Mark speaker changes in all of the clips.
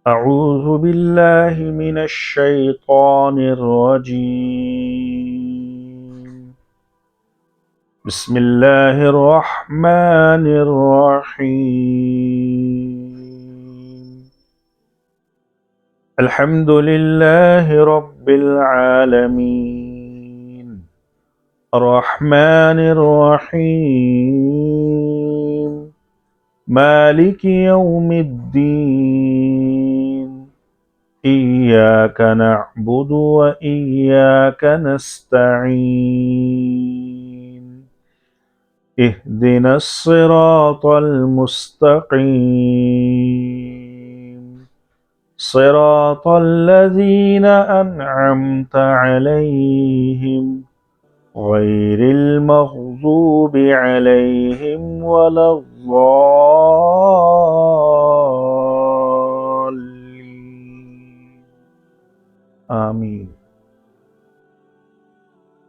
Speaker 1: أعوذ بالله من الشيطان الرجيم. بسم الله الرحمن الرحيم. الحمد لله رب العالمين الرحمن الرحيم مالك يوم الدين إياك نعبد وإياك نستعين اهدنا الصراط المستقيم صراط الذين أنعمت عليهم غير المغضوب عليهم ولا الضالين آمین۔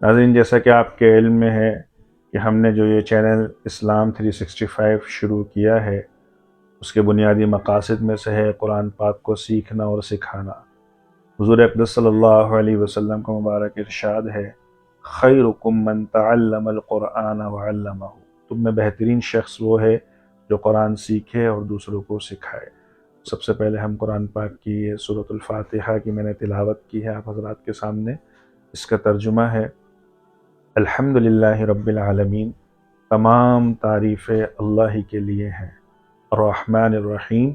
Speaker 1: ناظرین، جیسا کہ آپ کے علم میں ہے کہ ہم نے جو یہ چینل اسلام 365 شروع کیا ہے، اس کے بنیادی مقاصد میں سے ہے قرآن پاک کو سیکھنا اور سکھانا۔ حضور اقدس صلی اللہ علیہ وسلم کا مبارک ارشاد ہے، خیرکم من تعلم القرآن وعلمہ، تم میں بہترین شخص وہ ہے جو قرآن سیکھے اور دوسروں کو سکھائے۔ سب سے پہلے ہم قرآن پاک کی یہ سورۃ الفاتحہ کی میں نے تلاوت کی ہے آپ حضرات کے سامنے۔ اس کا ترجمہ ہے، الحمدللہ رب العالمین، تمام تعریفیں اللہ ہی کے لیے ہیں، الرحمن الرحیم،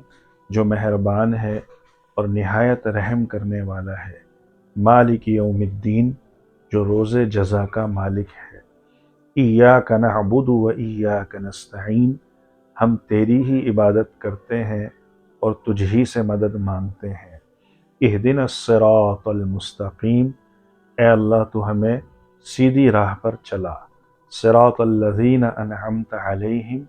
Speaker 1: جو مہربان ہے اور نہایت رحم کرنے والا ہے، مالک یوم الدین، جو روز جزا کا مالک ہے، ایاک نعبد و ایاک نستعین، ہم تیری ہی عبادت کرتے ہیں اور تجھ ہی سے مدد مانگتے ہیں، اہدنا الصراط المستقیم، اے اللہ تو ہمیں سیدھی راہ پر چلا، صراط الذین انعمت علیہم،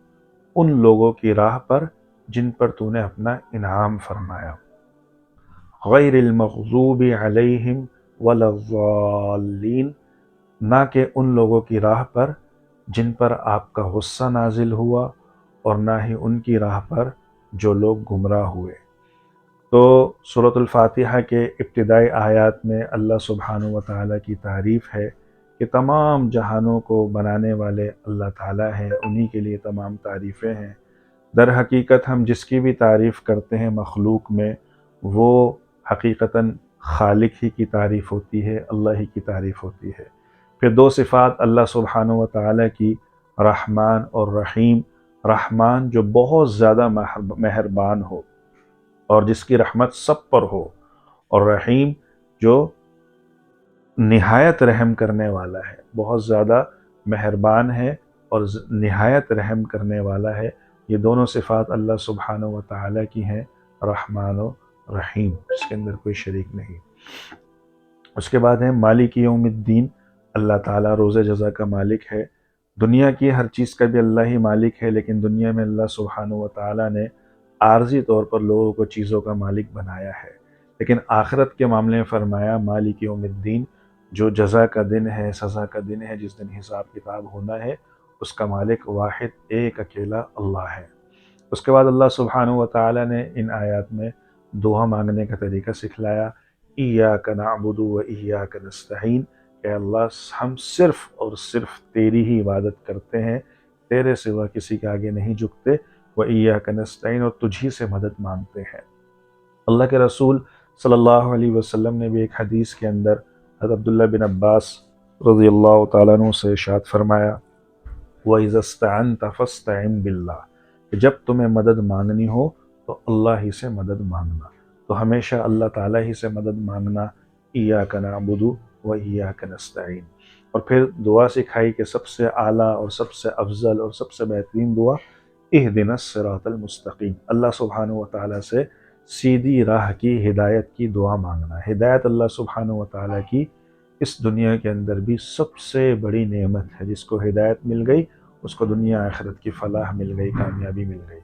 Speaker 1: ان لوگوں کی راہ پر جن پر تو نے اپنا انعام فرمایا، غیر المغضوب علیہم ولا الضالین، نہ کہ ان لوگوں کی راہ پر جن پر آپ کا غصہ نازل ہوا اور نہ ہی ان کی راہ پر جو لوگ گمراہ ہوئے۔ تو سورۃ الفاتحہ کے ابتدائی آیات میں اللہ سبحانہ و تعالیٰ کی تعریف ہے کہ تمام جہانوں کو بنانے والے اللہ تعالیٰ ہیں، انہی کے لیے تمام تعریفیں ہیں۔ در حقیقت ہم جس کی بھی تعریف کرتے ہیں مخلوق میں، وہ حقیقتاً خالق ہی کی تعریف ہوتی ہے، اللہ ہی کی تعریف ہوتی ہے۔ پھر دو صفات اللہ سبحانہ و تعالیٰ کی، رحمان اور رحیم۔ رحمان جو بہت زیادہ مہربان ہو اور جس کی رحمت سب پر ہو، اور رحیم جو نہایت رحم کرنے والا ہے، بہت زیادہ مہربان ہے اور نہایت رحم کرنے والا ہے۔ یہ دونوں صفات اللہ سبحانہ و تعالیٰ کی ہیں، رحمان و رحیم، اس کے اندر کوئی شریک نہیں۔ اس کے بعد ہے مالک یوم الدین، اللہ تعالیٰ روز جزا کا مالک ہے۔ دنیا کی ہر چیز کا بھی اللہ ہی مالک ہے، لیکن دنیا میں اللہ سبحانہ و تعالیٰ نے عارضی طور پر لوگوں کو چیزوں کا مالک بنایا ہے، لیکن آخرت کے معاملے میں فرمایا مالک یوم الدین، جو جزا کا دن ہے، سزا کا دن ہے، جس دن حساب کتاب ہونا ہے، اس کا مالک واحد ایک اکیلا اللہ ہے۔ اس کے بعد اللہ سبحانہ و تعالیٰ نے ان آیات میں دعا مانگنے کا طریقہ سکھلایا، ایاک نعبد و ایاک نستعین، کہ اللہ ہم صرف اور صرف تیری ہی عبادت کرتے ہیں، تیرے سوا کسی کے آگے نہیں جھکتے، و ایاک نستعین، اور تجھ ہی سے مدد مانگتے ہیں۔ اللہ کے رسول صلی اللہ علیہ وسلم نے بھی ایک حدیث کے اندر حضرت عبداللہ بن عباس رضی اللہ تعالیٰ عنہ سے ارشاد فرمایا، وَإِذَا اسْتَعَنْتَ فَاسْتَعِنْ بِاللَّهِ، کہ جب تمہیں مدد مانگنی ہو تو اللہ ہی سے مدد مانگنا، تو ہمیشہ اللہ تعالیٰ ہی سے مدد مانگنا، ایاک نعبد و ایاک نستعین۔ اور پھر دعا سکھائی کہ سب سے اعلیٰ اور سب سے افضل اور سب سے بہترین دعا، اہدنا الصراط المستقیم، اللہ سبحانہ و تعالیٰ سے سیدھی راہ کی ہدایت کی دعا مانگنا۔ ہدایت اللہ سبحانہ و تعالیٰ کی اس دنیا کے اندر بھی سب سے بڑی نعمت ہے، جس کو ہدایت مل گئی اس کو دنیا آخرت کی فلاح مل گئی، کامیابی مل گئی۔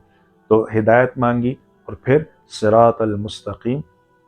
Speaker 1: تو ہدایت مانگی، اور پھر صراط المستقیم،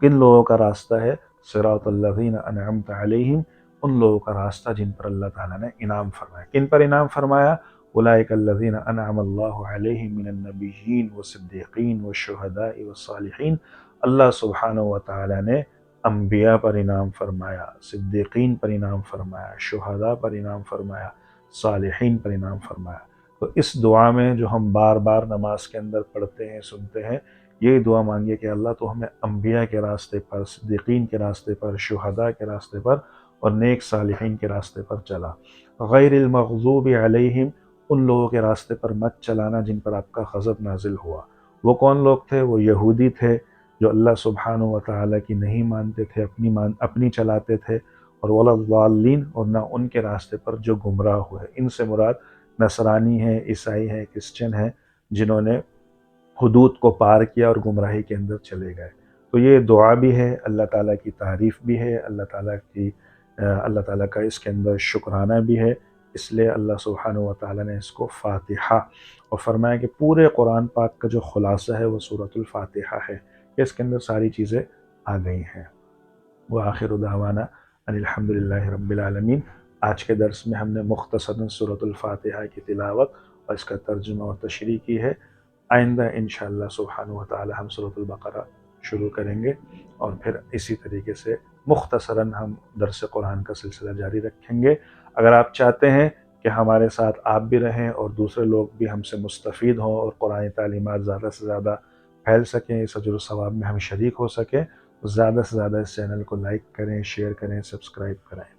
Speaker 1: کن لوگوں کا راستہ ہے؟ صراط الذین انعمت علیہم، ان لوگوں کا راستہ جن پر اللہ تعالیٰ نے انعام فرمایا۔ کن پر انعام فرمایا؟ اولئک الذین انعم اللہ علیہم من النبیین والصدیقین والشہداء والصالحین اللہ سبحانہ و تعالی نے انبیاء پر انعام فرمایا، صدیقین پر انعام فرمایا، شہداء پر انعام فرمایا، صالحین پر انعام فرمایا۔ تو اس دعا میں جو ہم بار بار نماز کے اندر پڑھتے ہیں، سنتے ہیں، یہ دعا مانگیے کہ اللہ تو ہمیں انبیاء کے راستے پر، صدیقین کے راستے پر، شہداء کے راستے پر اور نیک صالحین کے راستے پر چلا۔ غیر المغضوب علیہم، ان لوگوں کے راستے پر مت چلانا جن پر آپ کا غضب نازل ہوا۔ وہ کون لوگ تھے؟ وہ یہودی تھے جو اللہ سبحانہ و تعالیٰ کی نہیں مانتے تھے، اپنی چلاتے تھے، اور ولا الضالین، اور نہ ان کے راستے پر جو گمراہ ہوئے۔ ان سے مراد نصرانی ہیں، عیسائی ہیں، کرسچن ہیں، جنہوں نے حدود کو پار کیا اور گمراہی کے اندر چلے گئے۔ تو یہ دعا بھی ہے، اللہ تعالیٰ کی تعریف بھی ہے، اللہ تعالیٰ کا اس کے اندر شکرانہ بھی ہے۔ اس لیے اللہ سبحانہ و تعالیٰ نے اس کو فاتحہ، اور فرمایا کہ پورے قرآن پاک کا جو خلاصہ ہے وہ سورۃ الفاتحہ ہے، کہ اس کے اندر ساری چیزیں آ گئی ہیں۔ وآخر دعوانا ان الحمد للہ رب العالمین۔ آج کے درس میں ہم نے مختصراً سورۃ الفاتحہ کی تلاوت اور اس کا ترجمہ اور تشریح کی ہے۔ آئندہ انشاءاللہ سبحانہ و تعالی ہم سورۃ البقرہ شروع کریں گے، اور پھر اسی طریقے سے مختصراً ہم درس قرآن کا سلسلہ جاری رکھیں گے۔ اگر آپ چاہتے ہیں کہ ہمارے ساتھ آپ بھی رہیں اور دوسرے لوگ بھی ہم سے مستفید ہوں اور قرآن تعلیمات زیادہ سے زیادہ پھیل سکیں، اس اجر و ثواب میں ہم شریک ہو سکیں، تو زیادہ سے زیادہ اس چینل کو لائک کریں، شیئر کریں، سبسکرائب کریں۔